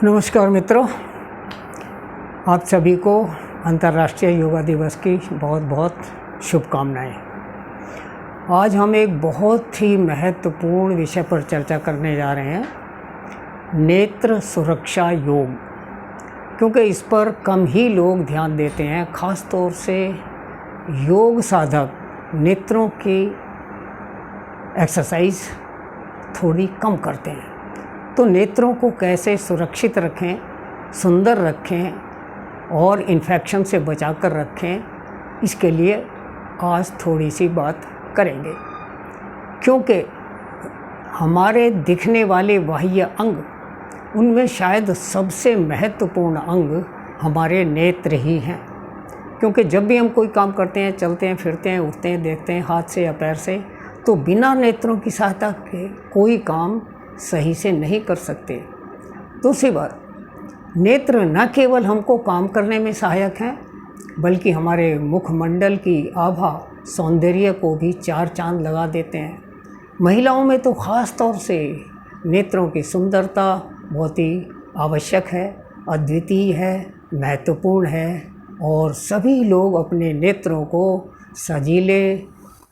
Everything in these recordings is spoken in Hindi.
नमस्कार मित्रों, आप सभी को अंतर्राष्ट्रीय योगा दिवस की बहुत बहुत शुभकामनाएं। आज हम एक बहुत ही महत्वपूर्ण विषय पर चर्चा करने जा रहे हैं, नेत्र सुरक्षा योग। क्योंकि इस पर कम ही लोग ध्यान देते हैं, ख़ास तौर से योग साधक नेत्रों की एक्सरसाइज थोड़ी कम करते हैं। तो नेत्रों को कैसे सुरक्षित रखें, सुंदर रखें और इन्फेक्शन से बचा कर रखें, इसके लिए आज थोड़ी सी बात करेंगे। क्योंकि हमारे दिखने वाले बाह्य अंग, उनमें शायद सबसे महत्वपूर्ण अंग हमारे नेत्र ही हैं। क्योंकि जब भी हम कोई काम करते हैं, चलते हैं, फिरते हैं, उठते हैं, देखते हैं हाथ से या पैर से, तो बिना नेत्रों की सहायता के कोई काम सही से नहीं कर सकते। दूसरी बात, नेत्र न केवल हमको काम करने में सहायक हैं, बल्कि हमारे मुखमंडल की आभा सौंदर्य को भी चार चांद लगा देते हैं। महिलाओं में तो ख़ास तौर से नेत्रों की सुंदरता बहुत ही आवश्यक है, अद्वितीय है, महत्वपूर्ण है और सभी लोग अपने नेत्रों को सजीले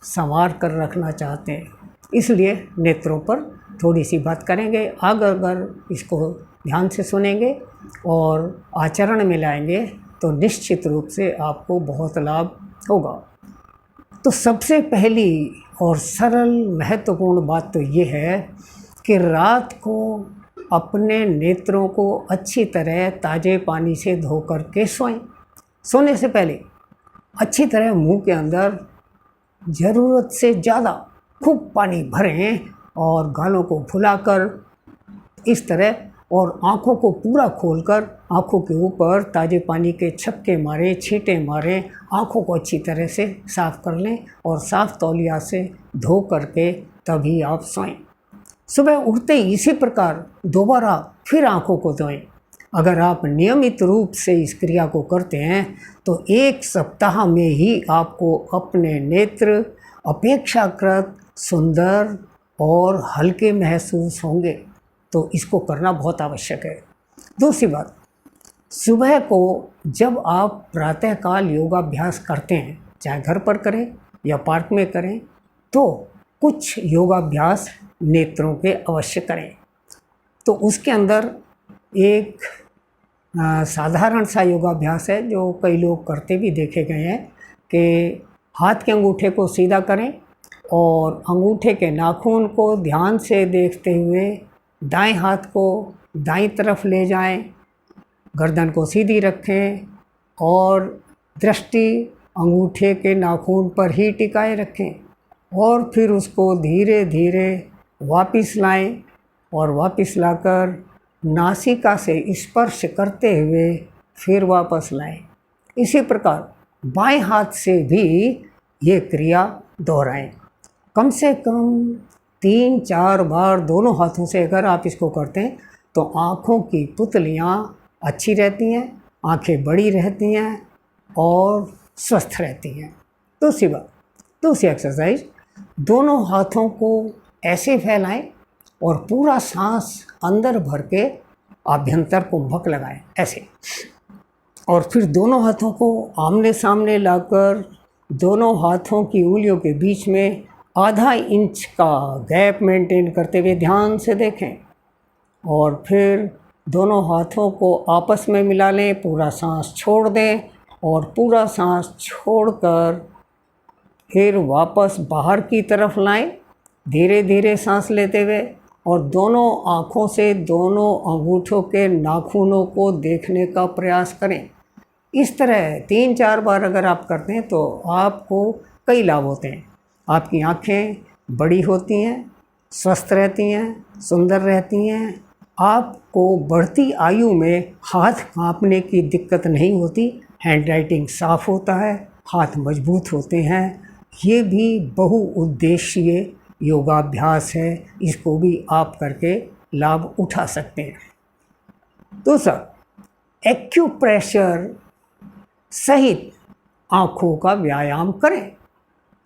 संवार कर रखना चाहते हैं। इसलिए नेत्रों पर थोड़ी सी बात करेंगे। अगर इसको ध्यान से सुनेंगे और आचरण में लाएंगे तो निश्चित रूप से आपको बहुत लाभ होगा। तो सबसे पहली और सरल महत्वपूर्ण बात तो ये है कि रात को अपने नेत्रों को अच्छी तरह ताज़े पानी से धोकर के सोएं। सोने से पहले अच्छी तरह मुंह के अंदर ज़रूरत से ज़्यादा खूब पानी भरें और गालों को फुलाकर इस तरह, और आँखों को पूरा खोलकर आँखों के ऊपर ताज़े पानी के छक्के मारें, छींटे मारें, आँखों को अच्छी तरह से साफ़ कर लें और साफ़ तौलिया से धो करके तभी आप सोएं। सुबह उठते ही इसी प्रकार दोबारा फिर आँखों को धोएं। अगर आप नियमित रूप से इस क्रिया को करते हैं तो एक सप्ताह में ही आपको अपने नेत्र अपेक्षाकृत सुंदर और हल्के महसूस होंगे। तो इसको करना बहुत आवश्यक है। दूसरी बात, सुबह को जब आप प्रातःकाल योगाभ्यास करते हैं, चाहे घर पर करें या पार्क में करें, तो कुछ योगाभ्यास नेत्रों के अवश्य करें। तो उसके अंदर एक साधारण सा योगाभ्यास है जो कई लोग करते भी देखे गए हैं कि हाथ के अंगूठे को सीधा करें और अंगूठे के नाखून को ध्यान से देखते हुए दाएं हाथ को दाईं तरफ ले जाएं, गर्दन को सीधी रखें और दृष्टि अंगूठे के नाखून पर ही टिकाए रखें और फिर उसको धीरे धीरे वापस लाएं और वापस लाकर नासिका से स्पर्श करते हुए फिर वापस लाएं। इसी प्रकार बाएं हाथ से भी ये क्रिया दोहराएं। कम से कम 3-4 बार दोनों हाथों से अगर आप इसको करते हैं तो आँखों की पुतलियाँ अच्छी रहती हैं, आँखें बड़ी रहती हैं और स्वस्थ रहती हैं। दूसरी बात, दूसरी एक्सरसाइज, दोनों हाथों को ऐसे फैलाएं और पूरा सांस अंदर भर के आभ्यंतर कुंभक लगाएं ऐसे, और फिर दोनों हाथों को आमने सामने लाकर दोनों हाथों की उंगलियों के बीच में आधा इंच का गैप मेंटेन करते हुए ध्यान से देखें और फिर दोनों हाथों को आपस में मिला लें, पूरा सांस छोड़ दें और पूरा सांस छोड़कर फिर वापस बाहर की तरफ लाएं, धीरे धीरे सांस लेते हुए, और दोनों आँखों से दोनों अंगूठों के नाखूनों को देखने का प्रयास करें। इस तरह 3-4 बार अगर आप करते हैं तो आपको कई लाभ होते हैं। आपकी आँखें बड़ी होती हैं, स्वस्थ रहती हैं, सुंदर रहती हैं। आपको बढ़ती आयु में हाथ कांपने की दिक्कत नहीं होती, हैंडराइटिंग साफ़ होता है, हाथ मजबूत होते हैं। ये भी बहुउद्देशीय योगाभ्यास है, इसको भी आप करके लाभ उठा सकते हैं। दूसरा, एक्यूप्रेशर सहित आँखों का व्यायाम करें।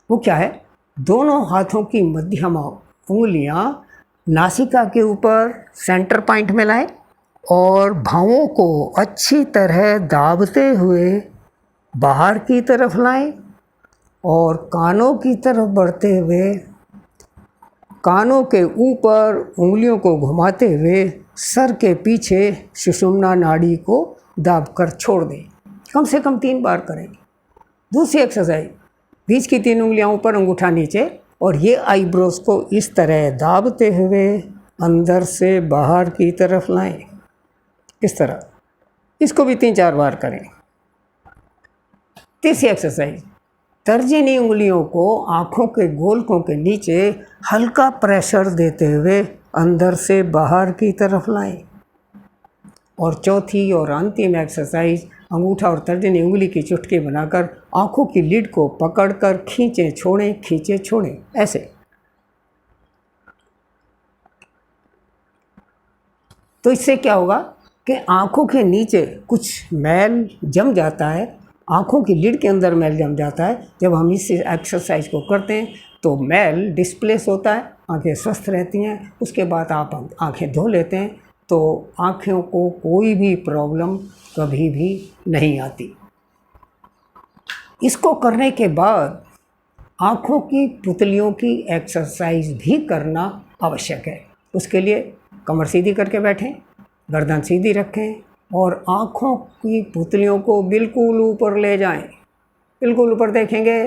वो क्या है? दोनों हाथों की मध्यमा उंगलियां नासिका के ऊपर सेंटर पॉइंट में लाएं और भौं को अच्छी तरह दाबते हुए बाहर की तरफ लाएं और कानों की तरफ बढ़ते हुए कानों के ऊपर उंगलियों को घुमाते हुए सर के पीछे सुषुम्ना नाड़ी को दाबकर छोड़ दें। कम से कम 3 बार करें। दूसरी एक्सरसाइज, बीच की 3 उंगलियां ऊपर, अंगूठा नीचे, और ये आईब्रोज को इस तरह दाबते हुए अंदर से बाहर की तरफ लाएं। इस तरह इसको भी 3-4 बार करें। तीसरी एक्सरसाइज, तर्जनी उंगलियों को आँखों के गोलकों के नीचे हल्का प्रेशर देते हुए अंदर से बाहर की तरफ लाएं। और चौथी और अंतिम एक्सरसाइज, अंगूठा और तर्जनी उंगली की चुटकी बनाकर आँखों की लिड को पकड़कर खींचे छोड़ें, खींचे छोड़ें, ऐसे। तो इससे क्या होगा कि आँखों के नीचे कुछ मैल जम जाता है, आँखों की लिड के अंदर मैल जम जाता है। जब हम इस एक्सरसाइज को करते हैं तो मैल डिस्प्लेस होता है, आँखें स्वस्थ रहती हैं। उसके बाद आप आँखें धो लेते हैं तो आँखों को कोई भी प्रॉब्लम कभी भी नहीं आती। इसको करने के बाद आँखों की पुतलियों की एक्सरसाइज भी करना आवश्यक है। उसके लिए कमर सीधी करके बैठें, गर्दन सीधी रखें और आँखों की पुतलियों को बिल्कुल ऊपर ले जाएं। बिल्कुल ऊपर देखेंगे